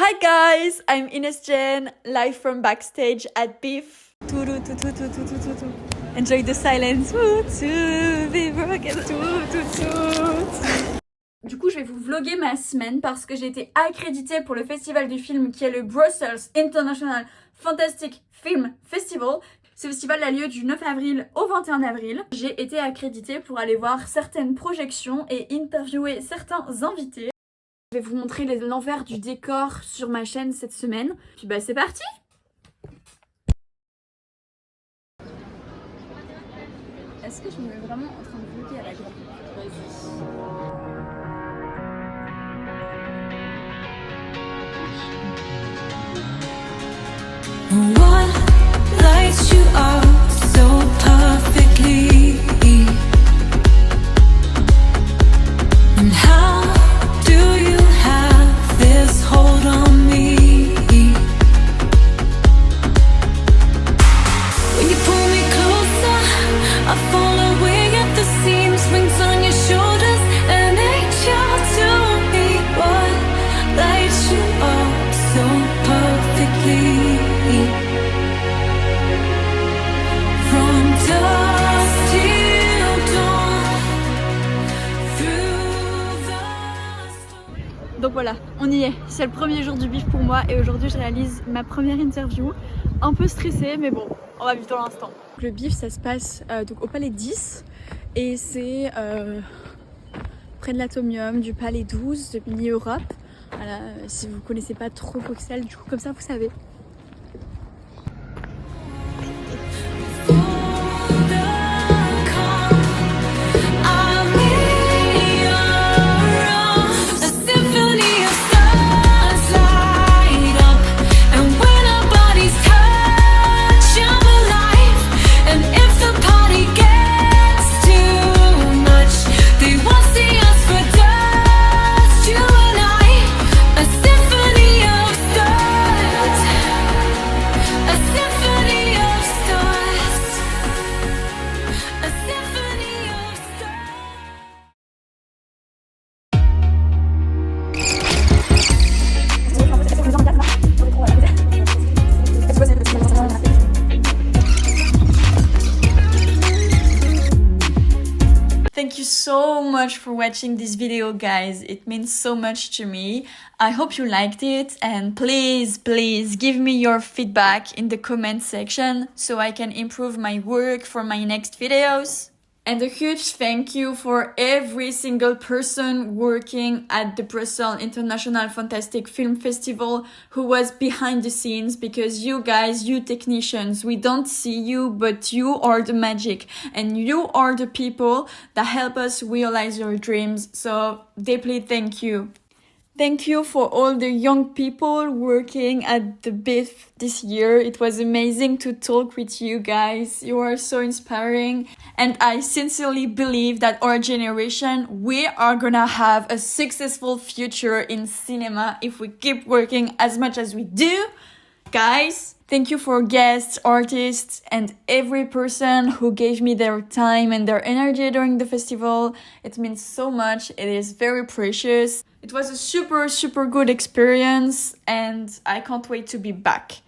Hi guys, I'm Ines Jen, live from backstage at BIFFF. Enjoy the silence. Du coup, je vais vous vlogger ma semaine parce que j'ai été accréditée pour le festival du film qui est le Brussels International Fantastic Film Festival. Ce festival a lieu du 9 avril au 21 avril. J'ai été accréditée pour aller voir certaines projections et interviewer certains invités. Je vais vous montrer l'envers du décor sur ma chaîne cette semaine. Puis bah c'est parti! Est-ce que je me mets vraiment en train de vlogger à la grande? What lights you up so perfectly? And how do you have this hold on me? When you pull me closer, I fall away at the seams, wings on your shoulders, and nature to me. What lights you up so perfectly? From dusk till dawn, through the storm. Donc voilà, on y est. C'est le premier jour du BIFFF pour moi et aujourd'hui je réalise ma première interview. Un peu stressée mais bon, on va vivre dans l'instant. Le BIFFF ça se passe donc au Palais 10 et c'est près de l'Atomium du Palais 12 de Mini Europe. Voilà, si vous connaissez pas trop Bruxelles, du coup comme ça vous savez. Thank you so much for watching this video, guys. It means so much to me. I hope you liked it and please give me your feedback in the comment section so I can improve my work for my next videos. And a huge thank you for every single person working at the Brussels International Fantastic Film Festival who was behind the scenes, because you guys, you technicians, we don't see you, but you are the magic and you are the people that help us realize your dreams. So deeply thank you. Thank you for all the young people working at the BIFFF this year. It was amazing to talk with you guys. You are so inspiring. And I sincerely believe that our generation, we are gonna have a successful future in cinema if we keep working as much as we do. Guys, thank you for guests, artists, and every person who gave me their time and their energy during the festival. It means so much. It is very precious. It was a super good experience and I can't wait to be back.